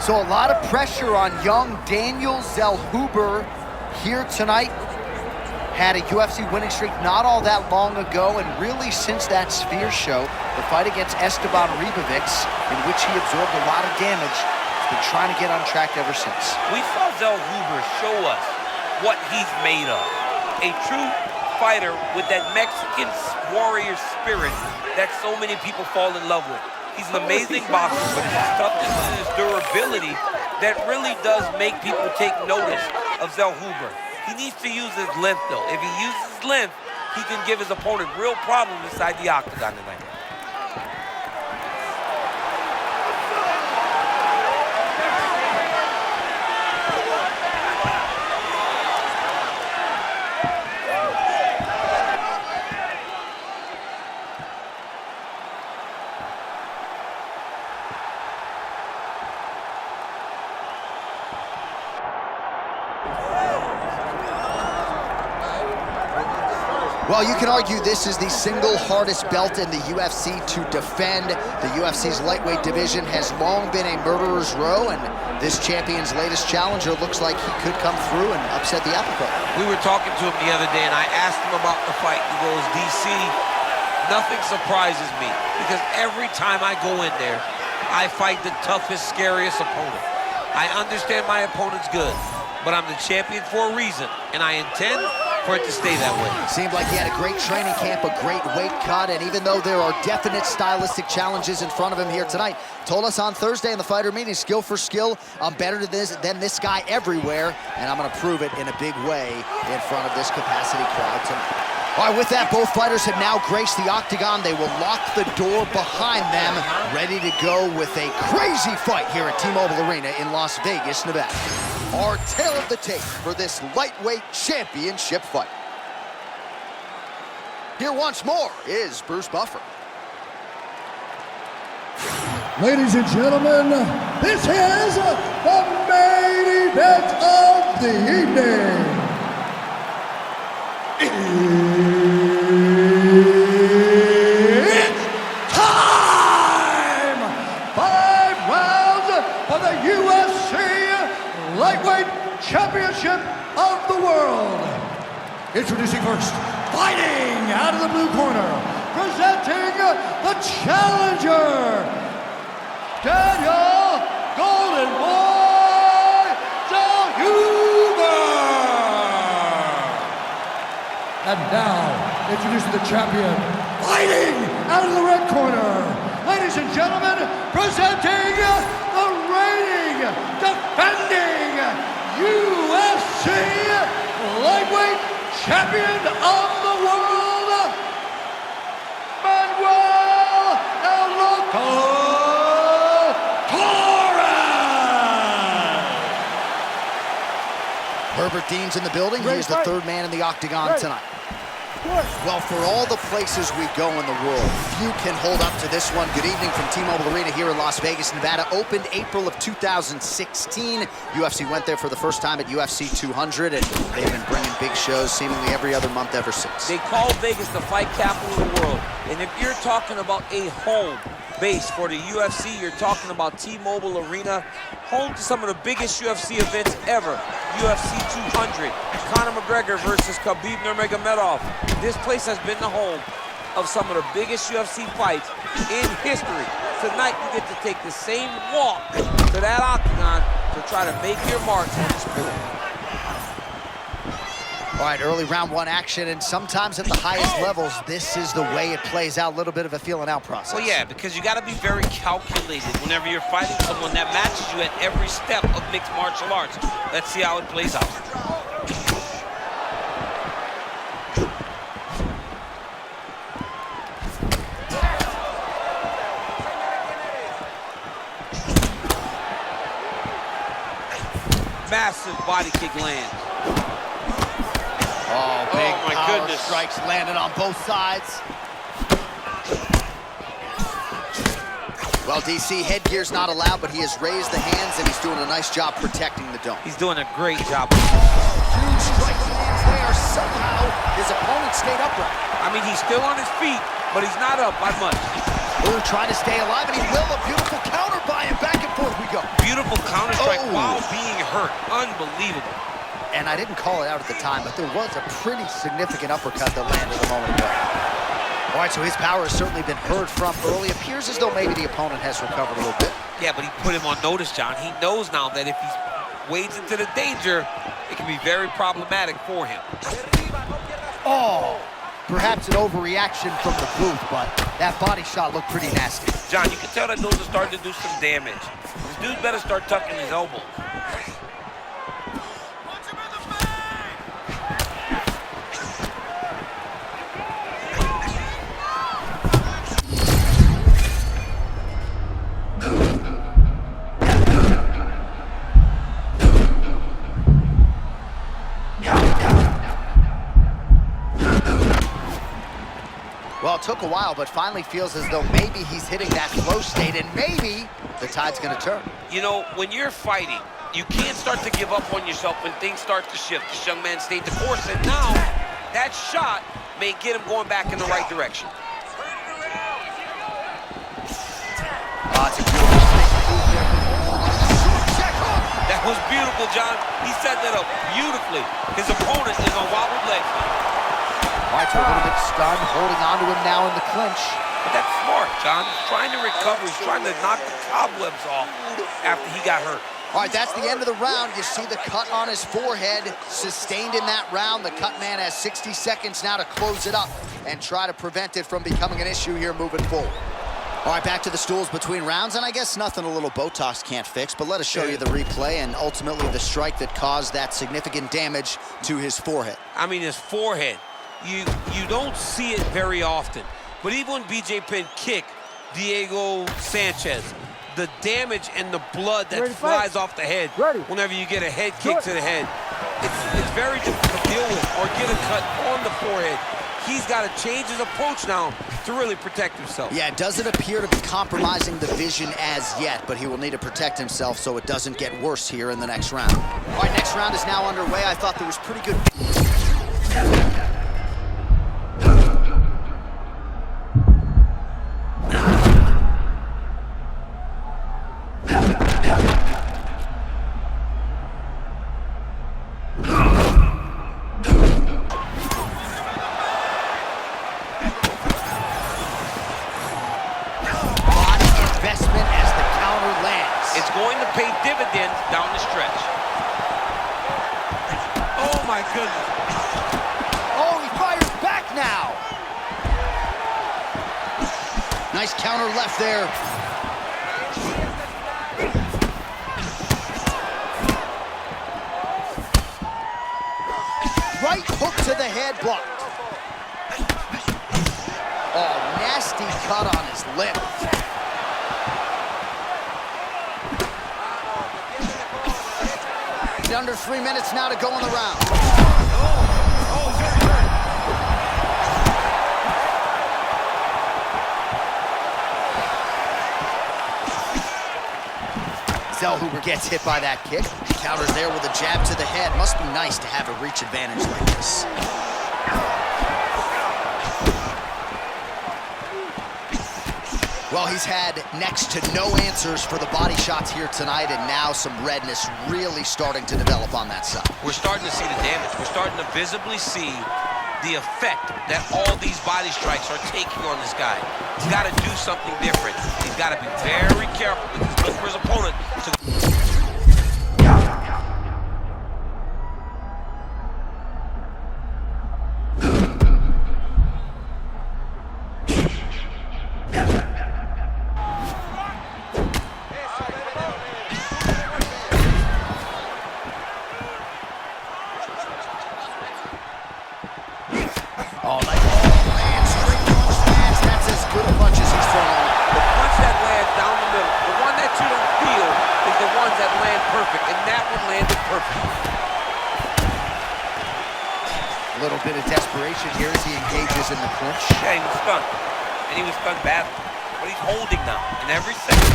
So a lot of pressure on young Daniel Zellhuber here tonight. Had a UFC winning streak not all that long ago, and really since that Sphere show, the fight against Esteban Ribovic, in which he absorbed a lot of damage, has been trying to get on track ever since. We saw Zellhuber show us what he's made of. A true fighter with that Mexican warrior spirit that so many people fall in love with. He's an amazing boxer, but his toughness and his durability that really does make people take notice of Zellhuber. He needs to use his length, though. If he uses his length, he can give his opponent real problems inside the octagon tonight. Well, you can argue this is the single hardest belt in the UFC to defend. The UFC's lightweight division has long been a murderer's row, and this champion's latest challenger looks like he could come through and upset the apple cart. We were talking to him the other day, and I asked him about the fight. He goes, DC, nothing surprises me, because every time I go in there, I fight the toughest, scariest opponent. I understand my opponent's good, but I'm the champion for a reason, and I intend for it to stay that way. Seemed like he had a great training camp, a great weight cut, and even though there are definite stylistic challenges in front of him here tonight, told us on Thursday in the fighter meeting, skill for skill, I'm better than this guy everywhere, and I'm gonna prove it in a big way in front of this capacity crowd tonight. All right, with that, both fighters have now graced the octagon. They will lock the door behind them, ready to go with a crazy fight here at T-Mobile Arena in Las Vegas, Nevada. Our tale of the tape for this lightweight championship fight. Here once more is Bruce Buffer. Ladies and gentlemen, this is the main event of the evening. It's time! 5 rounds for the UFC Lightweight Championship of the World. Introducing first, fighting out of the blue corner, presenting the challenger, Daniel Golden Boy Zellhuber. And now, introducing the champion, fighting out of the red corner, ladies and gentlemen, presenting the reigning, defending UFC Lightweight Champion of the World, Manuel Torres. Herbert Dean's in the building. He is the third man in the octagon tonight. Well, for all the places we go in the world, few can hold up to this one. Good evening from T-Mobile Arena here in Las Vegas, Nevada. Opened April of 2016. UFC went there for the first time at UFC 200, and they've been bringing big shows seemingly every other month ever since. They call Vegas the fight capital of the world. And if you're talking about a home base for the UFC, you're talking about T-Mobile Arena, home to some of the biggest UFC events ever. UFC 200, Conor McGregor versus Khabib Nurmagomedov. This place has been the home of some of the biggest UFC fights in history. Tonight, you get to take the same walk to that octagon to try to make your mark on the sport. All right, early round one action, and sometimes at the highest levels, this is the way it plays out, a little bit of a feeling out process. Well, yeah, because you got to be very calculated whenever you're fighting someone that matches you at every step of mixed martial arts. Let's see how it plays out. Massive body kick lands. Oh, big my power goodness. strikes landed on both sides. Well, DC, headgear's not allowed, but he has raised the hands, and he's doing a nice job protecting the dome. He's doing a great job. Huge strike lands there. Somehow, his opponent stayed upright. I mean, he's still on his feet, but he's not up by much. Ooh, trying to stay alive, and he will. A beautiful counter by him. Back and forth we go. Beautiful counter while being hurt. Unbelievable. And I didn't call it out at the time, but there was a pretty significant uppercut that landed a moment ago. All right, so his power has certainly been heard from early. Appears as though maybe the opponent has recovered a little bit. Yeah, but he put him on notice, John. He knows now that if he wades into the danger, it can be very problematic for him. Oh, perhaps an overreaction from the booth, but that body shot looked pretty nasty. John, you can tell that those are starting to do some damage. This dude better start tucking his elbow. Well, it took a while, but finally feels as though maybe he's hitting that flow state, and maybe the tide's going to turn. You know, when you're fighting, you can't start to give up on yourself when things start to shift. This young man stayed the course, and now that shot may get him going back in the right direction. It's a beautiful snake move there. That was beautiful, John. He set that up beautifully. His opponent is on wobbled legs now. All right, so a little bit stunned, holding on to him now in the clinch. But that's smart, John. He's trying to recover. He's trying to knock the cobwebs off after he got hurt. All right, that's the end of the round. You see the cut on his forehead, sustained in that round. The cut man has 60 seconds now to close it up and try to prevent it from becoming an issue here moving forward. All right, back to the stools between rounds, and I guess nothing a little Botox can't fix, but let us show you the replay and ultimately the strike that caused that significant damage to his forehead. I mean, his forehead. You don't see it very often, but even when BJ Penn kicked Diego Sanchez, the damage and the blood that flies off the head whenever you get a head kick to the head, it's very difficult to deal with or get a cut on the forehead. He's got to change his approach now to really protect himself. Yeah, it doesn't appear to be compromising the vision as yet, but he will need to protect himself so it doesn't get worse here in the next round. All right, next round is now underway. I thought there was pretty good... It's going to pay dividends down the stretch. Oh, my goodness. Oh, he fires back now. Nice counter left there. Right hook to the head, blocked. Oh, nasty cut on his lip. Under 3 minutes now to go in the round. Zellhuber gets hit by that kick. Counters there with a jab to the head. Must be nice to have a reach advantage like this. Well, he's had next to no answers for the body shots here tonight, and now some redness really starting to develop on that side. We're starting to see the damage. We're starting to visibly see the effect that all these body strikes are taking on this guy. He's got to do something different. He's got to be very careful because he's looking for his opponent to... Oh, like, oh, man, straight punch lands. That's as good a punch as he's thrown on. The punch that lands down the middle, the one that you don't feel is the ones that land perfect, and that one landed perfect. A little bit of desperation here as he engages in the clinch. Yeah, he was stunned, and he was stunned badly. But he's holding now, in every second.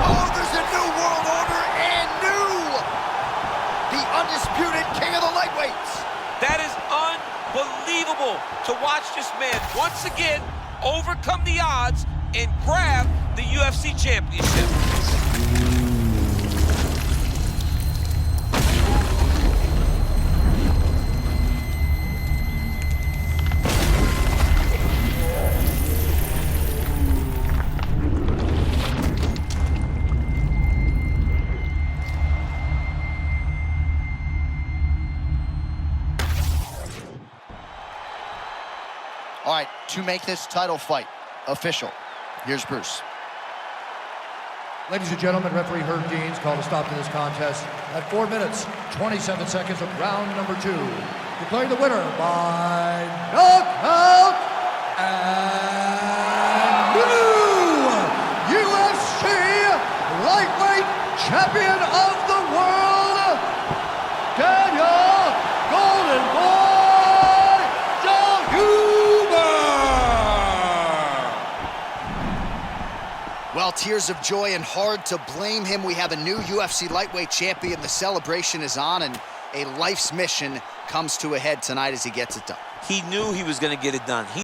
Oh, there's a new world order and the undisputed king of the lightweights. That is unbelievable to watch this man once again overcome the odds and grab the UFC championship. to make this title fight official. Here's Bruce. Ladies and gentlemen, referee Herb Deans called a stop to this contest at 4 minutes, 27 seconds of round number 2. Declaring the winner by knockout and new UFC lightweight champion of the world, Daniel Golden Boy Zellhuber. Well, tears of joy and hard to blame him. We have a new UFC lightweight champion. The celebration is on, and a life's mission comes to a head tonight as he gets it done. He knew he was going to get it done.